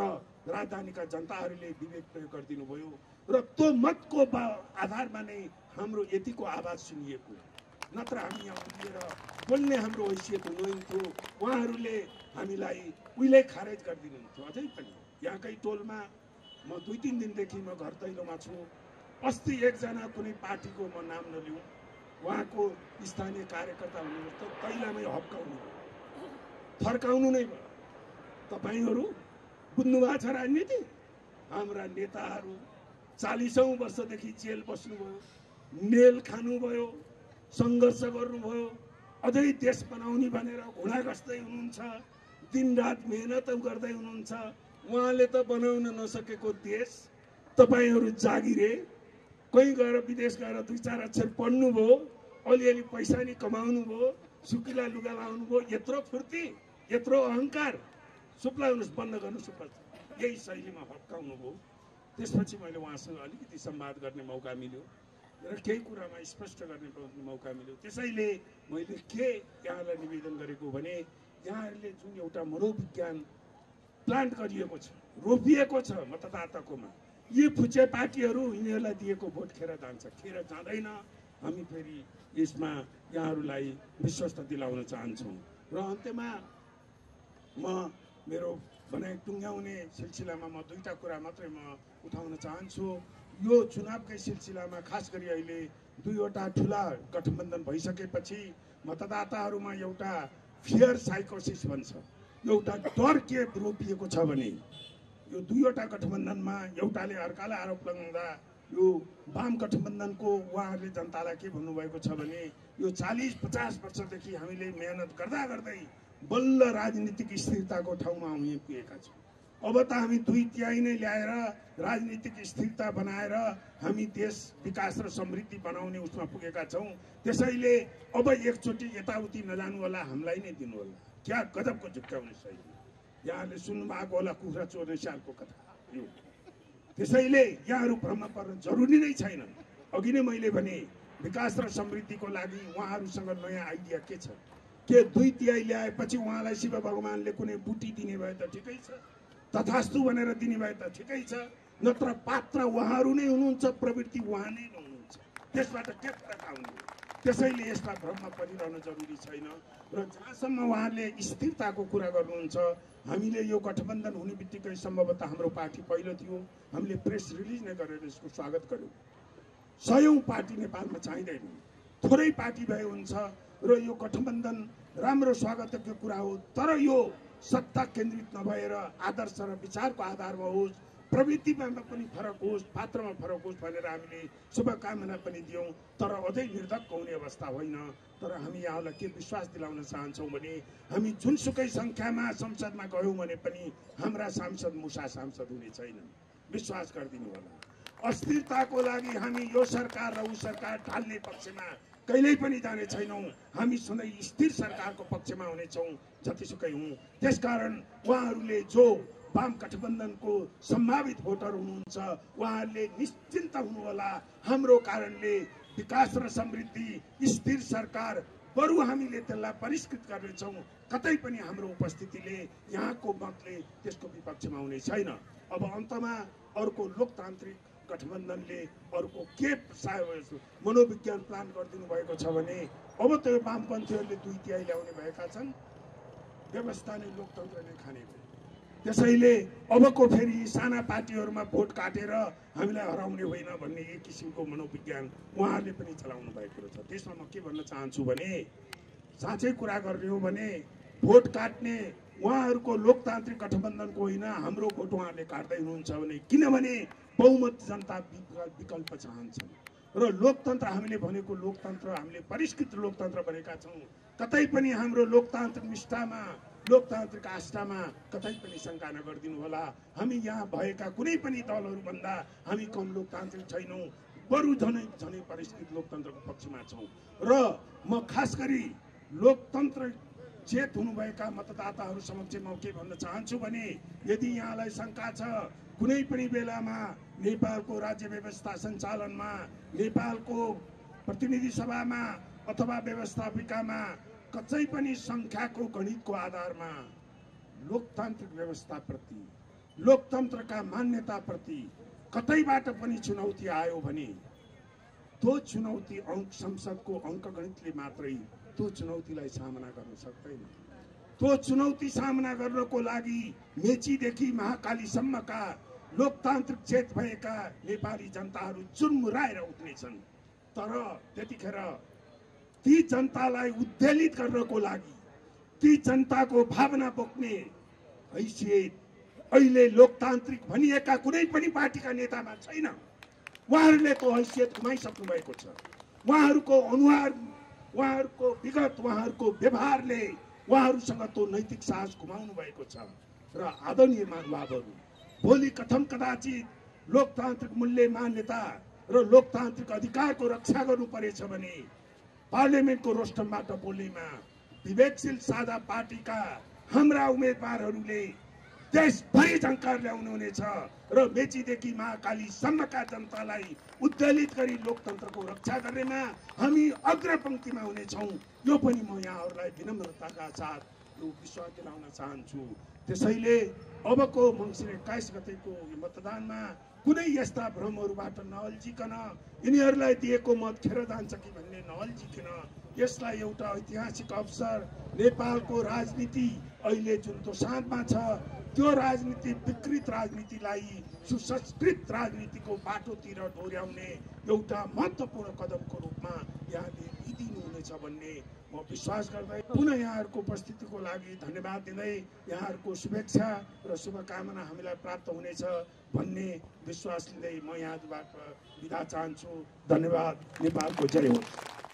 S2: राजधानीका जनताहरूले विवेक प्रयोग गरिदिनु भयो र त्यो मतको आधारमा नै हाम्रो यतिको आवाज सुनिएको। नत्र हामी यहाँ उभिएर बोल्ने हाम्रो हैसियत हुनुहुन्थ्यो, उहाँहरूले हामीलाई उहिले खारेज गरिदिनुहुन्थ्यो। अझै पनि यहाँकै टोलमा म 2-3 दिनदेखि म घर दैलोमा छु। अस्ति एकजना कुनै पार्टीको म नाम नलिउँ, उहाँको स्थानीय कार्यकर्ता हुनुहुन्छ, दैलामै हप्काउनु भयो, फर्काउनु नै भयो। तपाईँहरू बुझ्नु भएको छ राजनीति? हाम्रा नेताहरू 40औं वर्षदेखि जेल बस्नुभयो, नेल खानुभयो, सङ्घर्ष गर्नुभयो, अझै देश बनाउने भनेर घुँडा कस्दै हुनुहुन्छ, दिनरात मेहनत गर्दै हुनुहुन्छ। उहाँले त बनाउन नसकेको देश तपाईँहरू जागिरे, कहीँ गएर विदेश गएर 2-4 अक्षर पढ्नुभयो, अलिअलि पैसा नि कमाउनु भयो, सुकिला लुगा लाउनु भयो, यत्रो फुर्ती, यत्रो अहङ्कार, सुप्लाउनुहोस्, बन्द गर्नुहोस्, यही शैलीमा हप्काउनु भयो। त्यसपछि मैले उहाँसँग अलिकति संवाद गर्ने मौका मिल्यो र केही कुरामा स्पष्ट गर्ने मौका मिल्यो। त्यसैले मैले के यहाँलाई निवेदन गरेको भने, यहाँहरूले जुन एउटा मनोविज्ञान प्लान्ट गरिएको छ, रोपिएको छ मतदाताकोमा, यी फुचे पार्टीहरू यिनीहरूलाई दिएको भोट खेर जान्छ, खेर जाँदैन। हामी फेरि यसमा यहाँहरूलाई विश्वस्त दिलाउन चाहन्छौँ। र अन्त्यमा म मेरो भनाइ टुङ्ग्याउने सिलसिलामा म 2टा कुरा मात्रै म उठाउन चाहन्छु। यो चुनावकै सिलसिलामा खास गरी अहिले 2वटा ठुला गठबन्धन भइसकेपछि मतदाताहरूमा एउटा फियर साइकोसिस भन्छ, एउटा डर के रोपिएको छ भने, यो 2वटा गठबन्धनमा एउटाले अर्कालाई आरोप लगाउँदा यो वाम गठबन्धनको उहाँहरूले जनतालाई के भन्नुभएको छ भने, यो 40-50 वर्षदेखि हामीले मेहनत गर्दा गर्दै बल्ल राजनीतिक स्थिरताको ठाउँमा हामी पुगेका छौँ। अब त हामी 2/3 नै ल्याएर राजनीतिक स्थिरता बनाएर हामी देश विकास र समृद्धि बनाउने उसमा पुगेका छौँ। त्यसैले अब एकचोटि यताउति नजानु होला, हामीलाई नै दिनु होला। क्या गजबको झुक्क्याउने शैली! यहाँले सुन्नुभएको होला कुखुरा चोर्ने स्यालको कथा यो। त्यसैले यहाँहरू भ्रम पर्न जरुरी नै छैन। अघि नै मैले भने विकास र समृद्धिको लागि उहाँहरूसँग नयाँ आइडिया के छ? के 2/3 ल्याएपछि उहाँलाई शिव भगवानले कुनै बुटी दिने भए त ठिकै छ, तथास्तु भनेर दिने भए त ठिकै छ, नत्र पात्र उहाँहरू नै हुनुहुन्छ, प्रवृत्ति उहाँ नै हुनुहुन्छ, त्यसबाट के फरक आउने? त्यसैले यसमा भ्रममा परिरहन जरुरी छैन। र जहाँसम्म उहाँले स्थिरताको कुरा गर्नुहुन्छ, हामीले यो गठबन्धन हुने बित्तिकै सम्भवतः हाम्रो पार्टी पहिलो थियो, हामीले प्रेस रिलिज नै गरेर यसको स्वागत गर्यौँ। 100औं पार्टी नेपालमा चाहिँदैन, थोरै पार्टी भए हुन्छ र यो गठबन्धन राम्रो स्वागतको कुरा हो, तर यो सत्ता केन्द्रित नभएर आदर्श र विचारको आधारमा होस्, प्रवृत्तिमा पनि फरक होस्, पात्रमा फरक होस् भनेर हामीले शुभकामना पनि दियौँ। तर अझै निर्धक्क हुने अवस्था होइन। तर हामी यहाँलाई के विश्वास दिलाउन चाहन्छौँ भने, हामी जुनसुकै सङ्ख्यामा संसदमा गयौँ भने पनि हाम्रा सांसद मुसा सांसद हुने छैनन्, विश्वास गरिदिनु होला। अस्थिरताको लागि हामी यो सरकार र ऊ सरकार ढाल्ने पक्षमा कहिल्यै पनि जाने छैनौँ। हामी सधैँ स्थिर सरकारको पक्षमा हुनेछौँ, जतिसुकै हौँ। त्यसकारण उहाँहरूले जो वाम गठबन्धनको सम्भावित भोटर हुनुहुन्छ, उहाँहरूले निश्चिन्त हुनुहोला। हाम्रो कारणले विकास र समृद्धि, स्थिर सरकार, बरु हामीले त्यसलाई परिष्कृत गर्नेछौँ। कतै पनि हाम्रो उपस्थितिले, यहाँको मतले त्यसको विपक्षमा हुने छैन। अब अन्तमा अर्को लोकतान्त्रिक गठबन्धनले अर्को के मनोविज्ञान प्लान गरिदिनु भएको छ भने, अब त वामपन्थीहरूले 2/3 ल्याउने भएका छन्, व्यवस्था नै लोकतन्त्रले खाने भयो। त्यसैले अबको फेरि साना पार्टीहरूमा भोट काटेर हामीलाई हराउने होइन भन्ने एक किसिमको मनोविज्ञान उहाँहरूले पनि चलाउनु भएको छ। त्यसमा म के भन्न चाहन्छु भने, साँच्चै कुरा गर्ने हो भने भोट काट्ने उहाँहरूको लोकतान्त्रिक गठबन्धनको होइन, हाम्रो भोट उहाँहरूले काट्दै हुनुहुन्छ भने, किनभने बहुमत जनता विकल्प चाहन्छन् र लोकतन्त्र हामीले भनेको लोकतन्त्र, हामीले परिष्कृत लोकतन्त्र भनेका छौँ। कतै पनि हाम्रो लोकतान्त्रिक निष्ठामा, लोकतान्त्रिक आस्थामा कतै पनि शङ्का नगरिदिनु होला। हामी यहाँ भएका कुनै पनि दलहरूभन्दा हामी कम लोकतान्त्रिक छैनौँ, बरु झनै परिष्कृत लोकतन्त्रको पक्षमा छौँ। र म खास गरी लोकतन्त्र चेत हुनुभएका मतदाताहरू समक्ष म के भन्न चाहन्छु भने, यदि यहाँलाई शङ्का छ कुनै पनि बेलामा नेपालको राज्य व्यवस्था सञ्चालनमा, नेपालको प्रतिनिधि सभामा अथवा व्यवस्थापिकामा कतै पनि संख्याको गणितको आधारमा लोकतान्त्रिक व्यवस्थाप्रति, लोकतन्त्रका मान्यताप्रति कतैबाट पनि चुनौती आयो भने त्यो चुनौती संसदको अङ्कगणितले मात्रै त्यो चुनौतीलाई सामना गर्न सक्दैन। त्यो चुनौती सामना गर्नको लागि मेचीदेखि महाकालीसम्मका लोकतान्त्रिक चेत भएका नेपाली जनताहरू चुरमुराएर उठ्नेछन्। तर त्यतिखेर ती जनतालाई उद्वेलित गर्नको लागि, ती जनताको भावना बोक्ने हैसियत अहिले लोकतान्त्रिक भनिएका कुनै पनि पार्टीका नेतामा छैन। उहाँहरूले त्यो हैसियत गुमाइसक्नु भएको छ। उहाँहरूको अनुहार, उहाँहरूको विगत, उहाँहरूको व्यवहारले उहाँहरूसँग त्यो नैतिक साहस गुमाउनु भएको छ। र आदरणीय महानुभावहरू, भोलि कथम कदाचित लोकतान्त्रिक मूल्य, मान्यता र लोकतान्त्रिक अधिकारको रक्षा गर्नु परेछ भने पार्लियामेन्टको रोस्टमबाट बोल्नेमा विवेकशील साझा पार्टीका हाम्रा उम्मेदवारहरूले देशभरि झङ्कार ल्याउनु हुनेछ र मेचीदेखि महाकालीसम्मका जनतालाई उद्वेलित गरी लोकतन्त्रको रक्षा गर्नेमा हामी अग्रपङ्क्तिमा हुनेछौँ। यो पनि म यहाँहरूलाई विनम्रताका साथ यो विश्वास दिलाउन चाहन्छु। त्यसैले अबको मङ्सिर 21 गतेको मतदानमा कुनै यस्ता भ्रमहरूबाट नअल्झिकन, यिनीहरूलाई दिएको मत खेर जान्छ कि भन्ने नअल्झिकन, यसलाई एउटा ऐतिहासिक अवसर, नेपालको राजनीति अहिले जुन दोसाँधमा छ त्यो राजनीति, विकृत राजनीतिलाई सुसंस्कृत राजनीतिको बाटोतिर डोर्याउने एउटा महत्त्वपूर्ण कदमको रूपमा यहाँले लिइदिनुहुनेछ भन्ने म विश्वास गर्दै पुनः यहाँहरूको उपस्थितिको लागि धन्यवाद दिँदै यहाँहरूको शुभेच्छा र शुभकामना हामीलाई प्राप्त हुनेछ भन्ने विश्वास लिँदै म यहाँबाट बिदा चाहन्छु। धन्यवाद। नेपालको जय होस्।